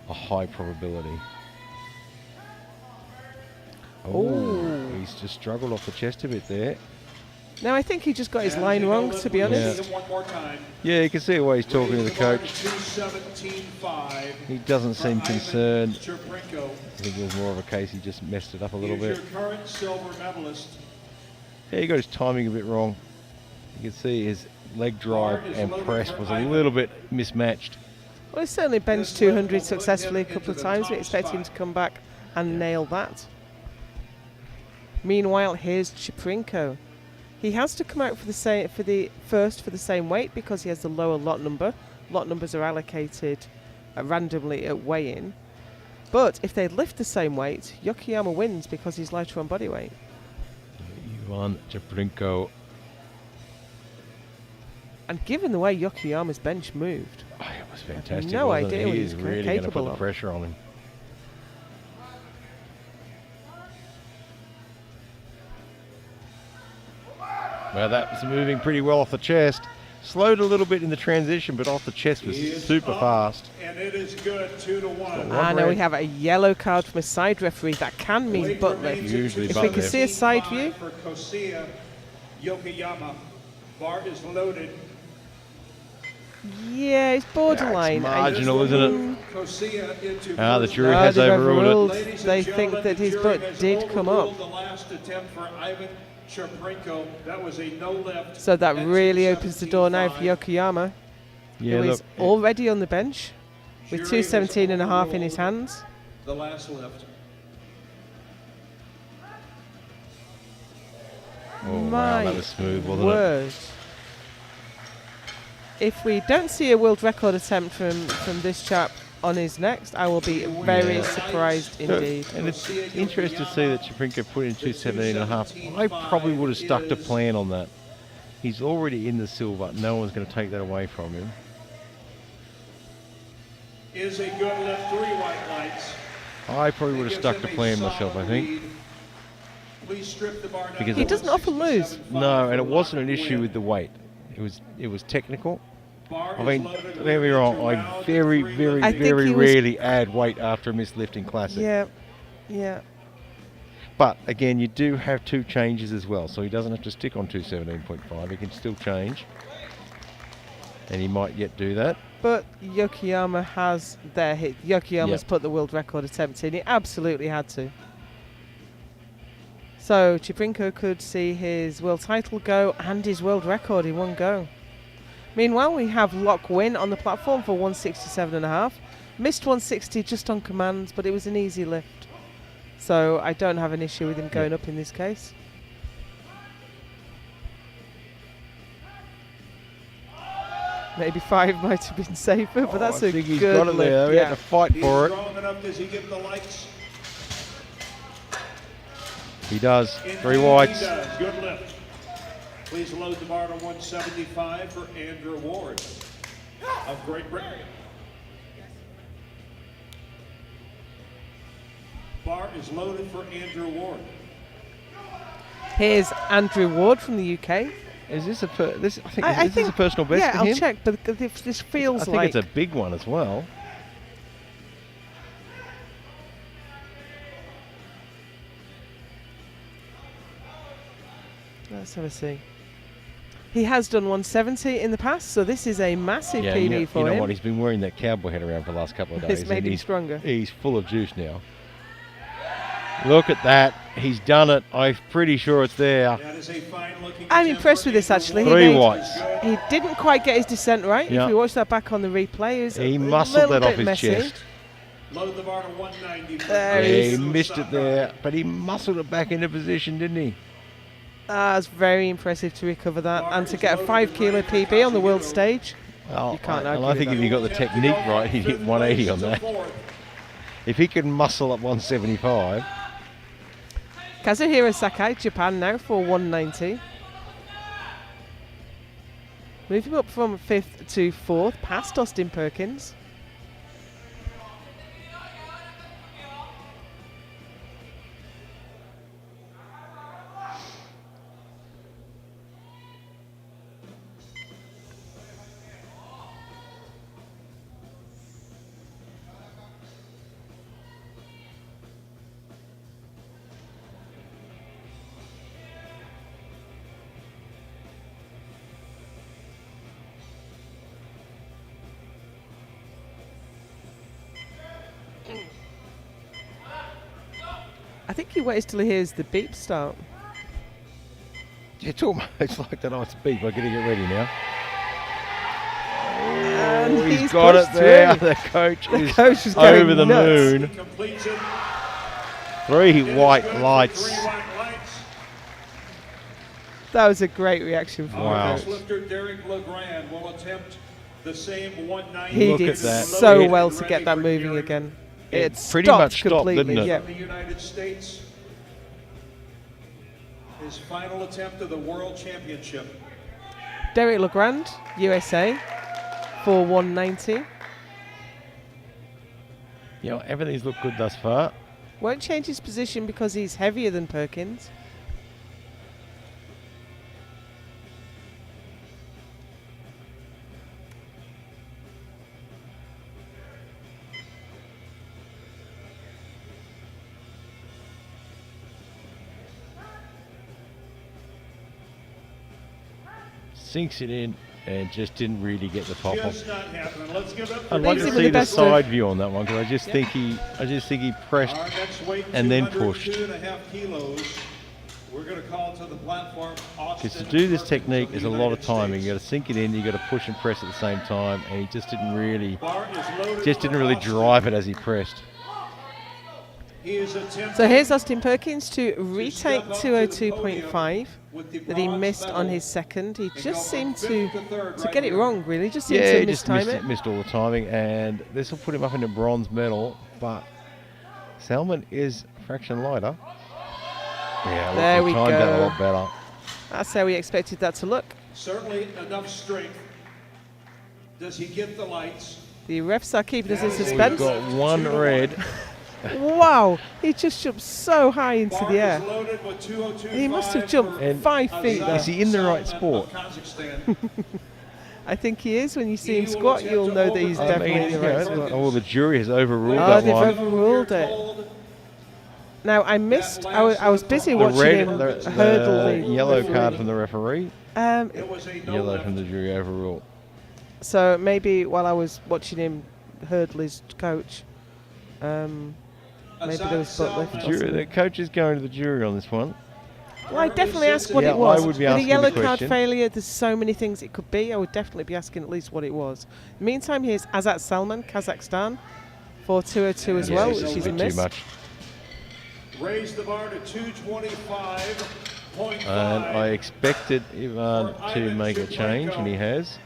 a high probability. Oh, he's just struggled off the chest a bit there. Now I think he just got his And line they go wrong, with to be honest. him one more time. Yeah, you can see the way he's talking to the Raise bar coach. 217.5 He doesn't for seem Ivan concerned. Cheprenko. I think it was more of a case he just messed it up a little He is bit. your current silver medalist. Yeah, he got his timing a bit wrong. You can see his leg drive Bar is and loaded press for was a Ivan. little bit mismatched. Well, he's certainly benched This lift 200 will put successfully a him couple of into the times. We top expect him to spot. come back and nail that. Meanwhile, here's Chiprinko. He has to come out for the same weight because he has the lower lot number. Lot numbers are allocated randomly at weigh-in. But if they lift the same weight, Yokoyama wins because he's lighter on body weight. Ivan Cheprenko. And given the way Yokoyama's bench moved, Oh, it was fantastic. no wasn't idea it? what He he's is really going to capable put the of. pressure on him. Well, that was moving pretty well off the chest. Slowed a little bit in the transition, but off the chest was He is super up, fast. And it is good, 2-1. One And now we red. have a yellow card from a side referee. That can mean Weight butt remains lift. at Usually If butt we can lift. see a side view. For Kosiya Yokoyama. Bar is loaded. Yeah, it's borderline. Yeah, it's marginal, isn't it? Kosiya into Ah, the first. jury No, has they've overruled overruled. it. Ladies and They gentlemen, think that the his jury butt has did come up. overruled the last attempt for Ivan Chaprenko. That was a no lift. So that at really opens the door now for 217.5. Yokoyama, Yeah, who look. is already on the bench with Jury has 217.5 in his overruled hands. The last lift. Oh, wow, My that was smooth, wasn't it? word. If we don't see a world record attempt from this chap on his next, I will be very Yeah. surprised Look, indeed. and it's interesting to see that Chaprenko put in 217.5. I probably would have stuck to plan on that. He's already in the silver. No one's going to take that away from him. Is a good lift, 3 white lights. I probably would have stuck to plan myself, I think. Please strip the bar down Because to He doesn't often lose. 167.5 No, and it for wasn't an lock issue win. with the weight. It was technical. Bar I is mean, loaded don't with get me wrong, into I round very, 3 very, I lift. think very he was- rarely add weight after a missed lift in Classic. Yeah, yeah. But again, you do have 2 changes as well, so he doesn't have to stick on 217.5. He can still change, and he might yet do that. But Yokoyama has their hit. Yokoyama's Yep. put the world record attempt in. He absolutely had to. So Chaprenko could see his world title go and his world record in one go. Meanwhile, we have Lock Win on the platform for 167.5. Missed 160 just on commands, but it was an easy lift. So I don't have an issue with him going up in this case. Maybe 5 might have been safer, but that's I a think he's good got it lift. there. He Yeah. had to fight He's for it. strong enough. Does he get the lights? He does. 3 Indeed, whites. He does. Good lift. Please load the bar to 175 for Andrew Ward of Great Britain. Bar is loaded for Andrew Ward. Here's Andrew Ward from the UK. Is this a this? I think I is this a personal best yeah, for I'll him? check, but this feels I think like it's a big one as well. Let's have a see. He has done 170 in the past, so this is a massive Yeah, PB for you know him. what? He's been wearing that cowboy hat around for the last couple of days. It's made and him he's, stronger. He's full of juice now. Look at that. He's done it. I'm pretty sure it's there. That is a fine-looking I'm attempt impressed for with this, Andrew actually. Ward. Three made- whites. He didn't quite get his descent right. Yeah. If we watch that back on the replay, it was He a muscled little that off bit his messy. chest. Load the bar to 190. for There Yeah, he he is. missed it there, but he muscled it back into position, didn't he? That's very impressive to recover that Bar and to is get a loaded 5 and kilo ready for PB on the world Kazuhiro. stage. Well, You can't and argue I with think that. if he got the technique right, he'd hit 180 on that. If he could muscle up 175, Kazuhiro Sakai, Japan now for 190. Moving up from 5th to 4th, past Austin Perkins. I think he waits till he hears the beep start. it's almost like that. Oh, it's a beep. I gotta get ready now. And Oh, he's he's got it pushed there. through. The coach The is coach is going over the nuts. moon. Completes it. 3 It is white good for lights. 3 white lights. That was a great reaction from Wow. the coach. Lifter Derek Legrand will attempt the same 190. He Look did at that. so It- well to get that moving again. It It pretty stopped much stopped, completely. didn't it? Yeah. From the United States. His final attempt of the World Championship. Derek Legrand, USA, for 190. You know, everything's looked good thus far. Won't change his position because he's heavier than Perkins. sinks it in and just didn't really get the top off. Just not happening. Let's give it for I'd like Leaves to him with see the the best side view on that one because I just think he pressed our next weight, and then pushed. 202.5 kilos. We're going to call to the platform. Because to do this technique is a lot of timing. You got to sink it in, you got to push and press at the same time, and he just didn't really drive it as he pressed. So here's Austin Perkins to retake 202.5 that he missed on his second. He just seemed to get it wrong, really. Just seemed to he just mistime it. missed all the timing, and this will put him up in a bronze medal. But Salmon is a fraction lighter. Yeah, There we timed that a go. lot better. That's how we expected that to look. Certainly enough strength. Does he get the lights? The refs are keeping us in We've suspense. got one red. Wow, he just jumped so high into Bar the air. is loaded with 202.5 He must have jumped And 5 feet there. Is he in the right sport? Kazakhstan. I think he is. When you see him squat, you'll know that he's I definitely mean, in the right spot. well, the jury has overruled Oh, that they've one. overruled it. Now, I missed, I was busy The watching red, him the hurdle the yellow referee. card from the referee, It was a no yellow left. from the jury overruled. So maybe while I was watching him hurdle his coach, maybe there was butt lift. or Jury, something. the coach is going to the jury on this one. Well, I'd definitely ask what Yeah, it was. I would be With a asking yellow the card question. failure, there's so many things it could be. I would definitely be asking at least what it was. Meantime, here's Azat Salman, Kazakhstan, for 202 as well, it's which a is a Bit too miss. much. Raise the bar to 225.5. And I expected Ivan to make a change, and he has.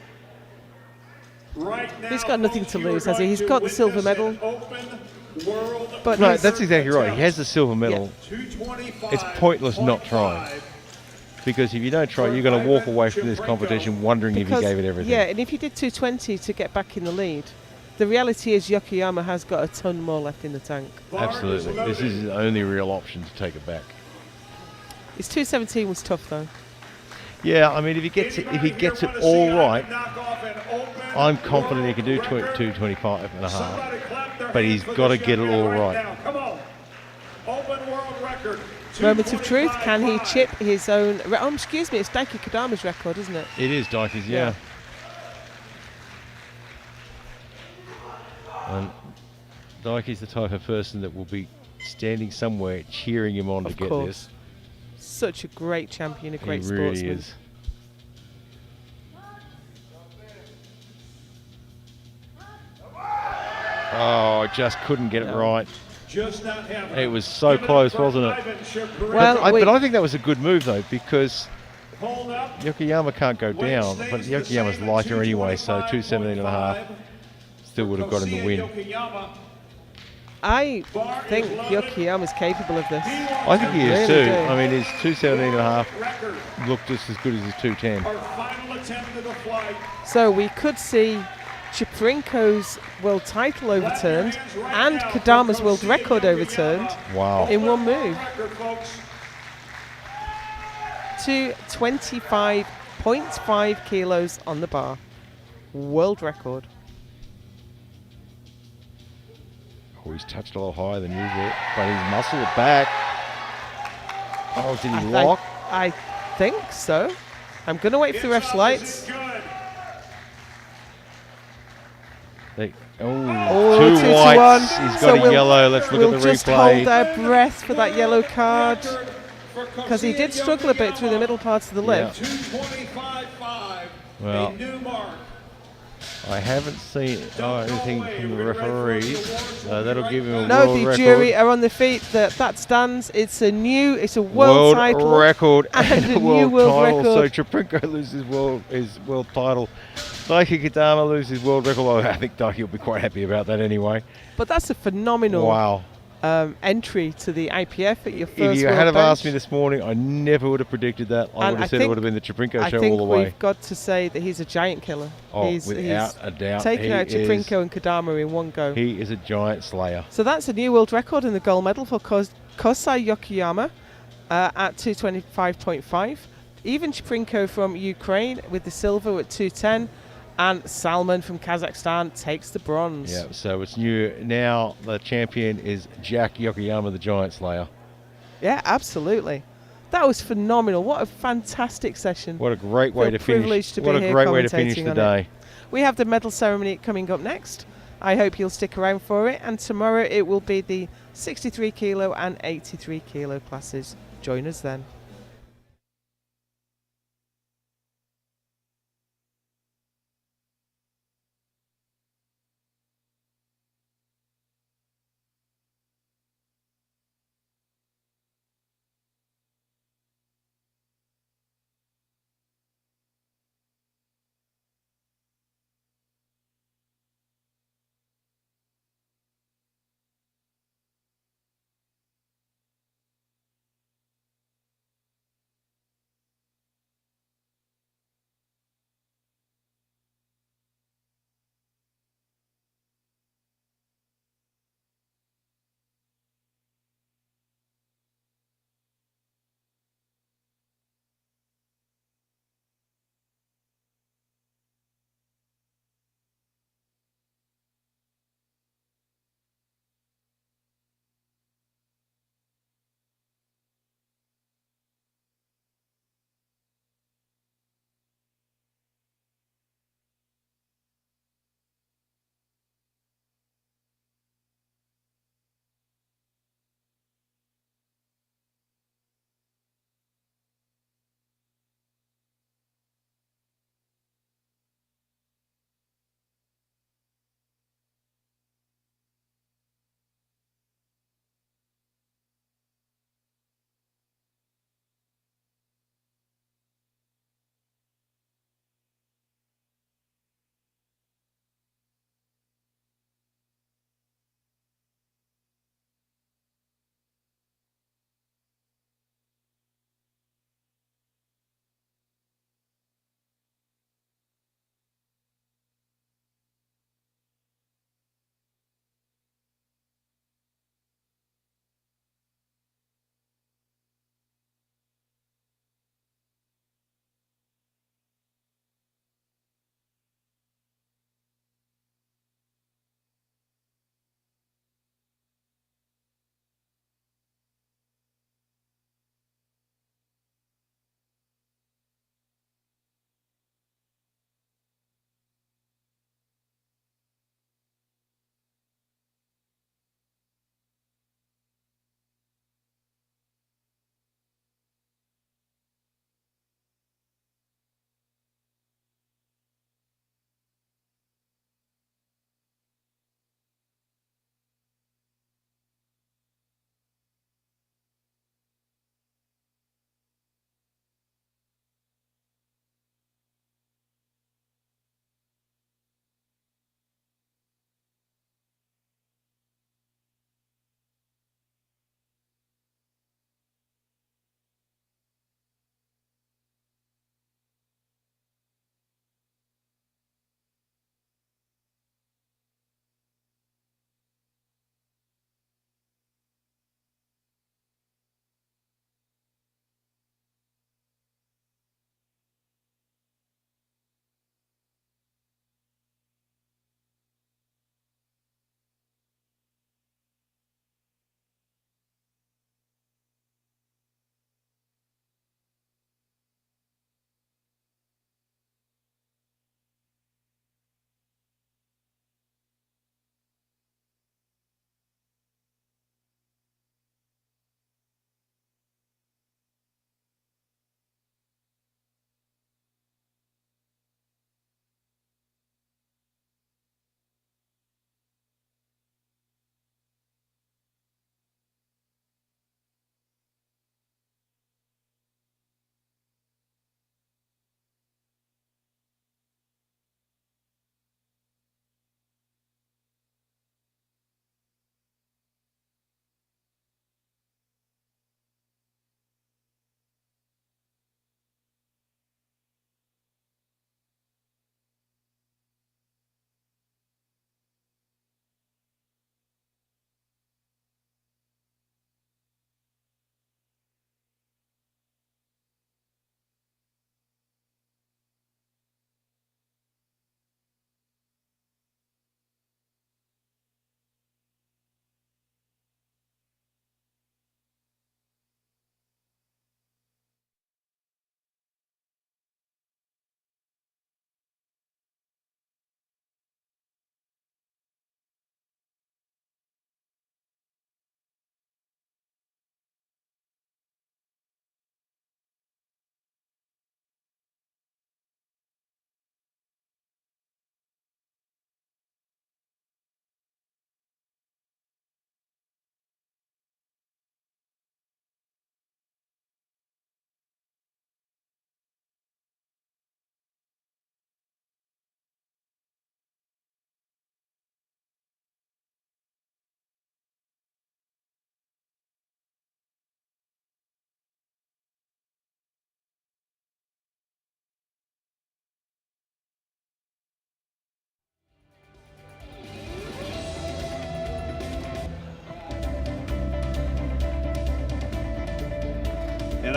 Right now, He's got nothing to folks, you are lose, has he? going He's to got the silver witness medal. an open world But No, he's- that's exactly right. He has the silver medal. 225.5. It's pointless not trying. Because if you don't try, you're going to walk away from this competition wondering if you gave it everything. Yeah, and if you did 220 to get back in the lead, the reality is Yokoyama has got a ton more left in the tank. Absolutely. This is his only real option to take it back. His 217 was tough though. Yeah, I mean, if he gets it all right, I'm confident he can do 225 and a half. But he's got to get it all right. Come on. Open world record. Moment of truth, can he chip his own... Oh, excuse me, it's Daiki Kodama's record, isn't it? It is Daiki's, yeah. And Daiki's the type of person that will be standing somewhere cheering him on Of to get course. this. Such a great champion, a great He really sportsman. is. Oh, I just couldn't get it right. Just not happening. It was so close, wasn't it? Well, But I think that was a good move, though, because Hold up. Yokoyama can't go down, but Yokoyama's lighter anyway, so 217 and a half still would have got him the win. I think Yokoyama's capable of this. I think he is Really too. do. I mean, his 217 and a half Record. looked just as good as his 210. Our final attempt of the flight. So we could see Chiprinko's world title overturned and Kodama's world record overturned Wow. in one move. Record, folks. To 25.5 kilos on the bar. World record. Oh, he's touched a lot higher than usual, but he's muscled it back. Oh, did he lock? I think so. I'm going to wait for the ref's lights. Good. Oh, two 2 to whites. 1. He's got So a we'll- yellow. Let's look We'll at the just hold replay. our breath for that yellow card For because he did struggle a bit through the middle parts of the lift. 225.5. Well, a new mark. I haven't seen anything from the referees. That'll give him a No, world the record. jury are on the feet. That stands. It's a world title record and and a a new world world title. record. So Chiprinko loses his world title. Daiki Kodama loses world record. Well, I think Daiki will be quite happy about that anyway. But that's a phenomenal Wow. entry to the IPF at your first If you world had have asked me bench. this morning, I never would have predicted that. I And would I have said it think- would have been the Chiprinko I show think all the way. we've got to say that he's a giant killer. Oh, he's without a doubt. taken he out is- Chiprinko and Kodama in one go. He is a giant slayer. So that's a new world record in the gold medal for Kosai Yokoyama at 225.5. Even Chiprinko from Ukraine with the silver at 210. And Salman from Kazakhstan takes the bronze. Yeah, so it's new. Now the champion is Jack Yokoyama, the giant slayer. Yeah, absolutely. That was phenomenal. What a fantastic session. What a great way Feel to finish. privileged to be What a here great way to finish commentating the on it. day. We have the medal ceremony coming up next. I hope you'll stick around for it. And tomorrow it will be the 63 kilo and 83 kilo classes. Join us then.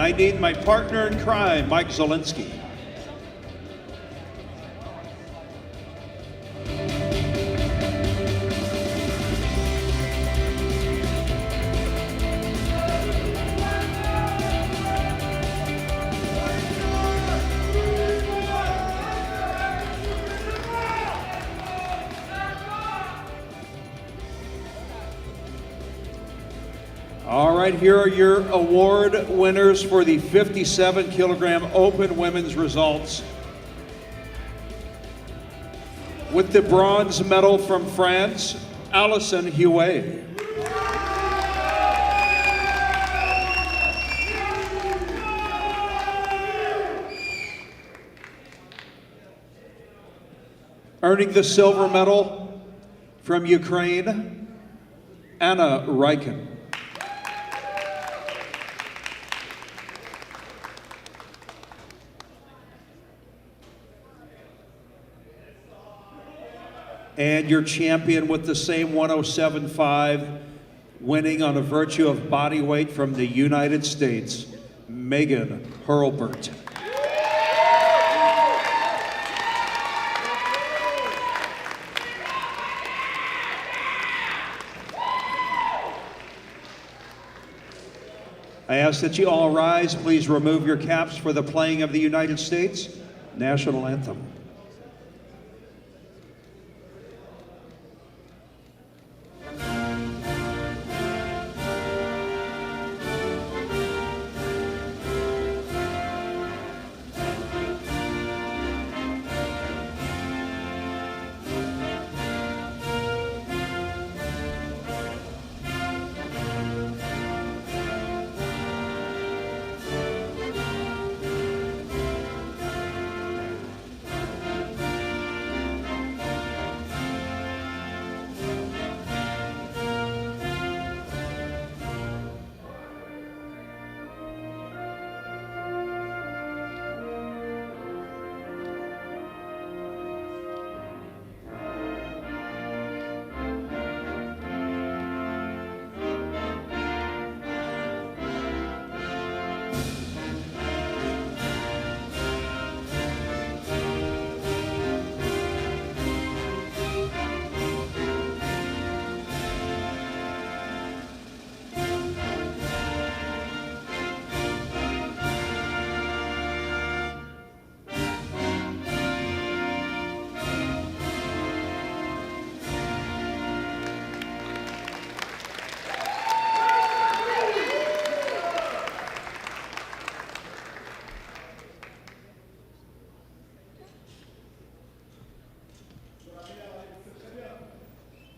I need my partner in crime, Mike Zielinski. All right, here are your award winners for the 57 kilogram open women's results. With the bronze medal from France, Alison Huet. Earning the silver medal from Ukraine, Anna Reichen. And your champion with the same 107.5, winning on a virtue of body weight from the United States, Megan Hurlbert. I ask that you all rise. Please remove your caps for the playing of the United States national anthem.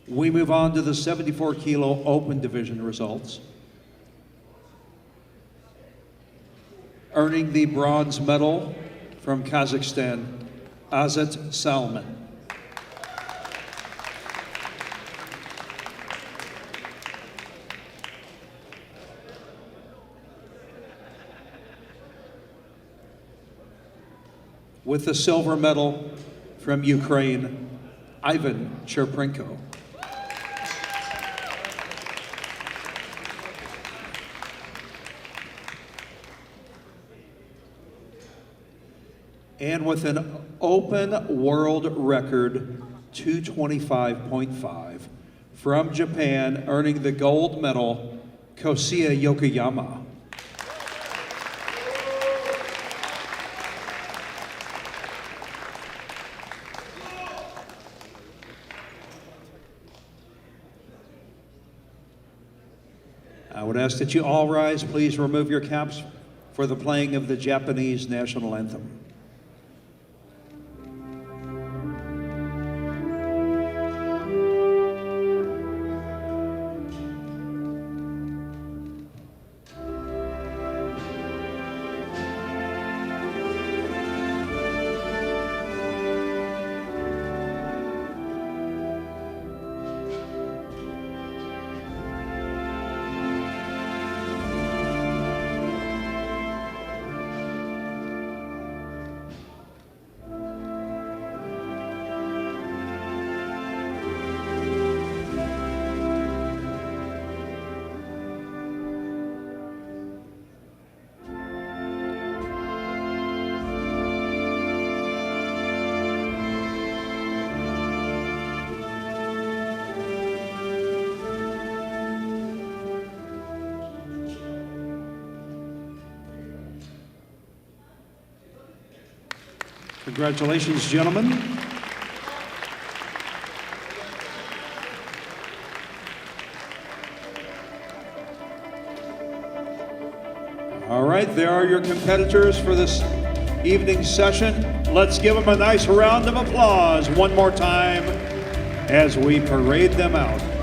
We move on to the 74 kilo open division results. Earning the bronze medal from Kazakhstan, Azat Salman. With the silver medal from Ukraine, Ivan Cherprenko. And with an open world record 225.5 from Japan, earning the gold medal, Kosiya Yokoyama. I would ask that you all rise. Please remove your caps for the playing of the Japanese national anthem. Congratulations, gentlemen. All right, there are your competitors for this evening's session. Let's give them a nice round of applause one more time as we parade them out.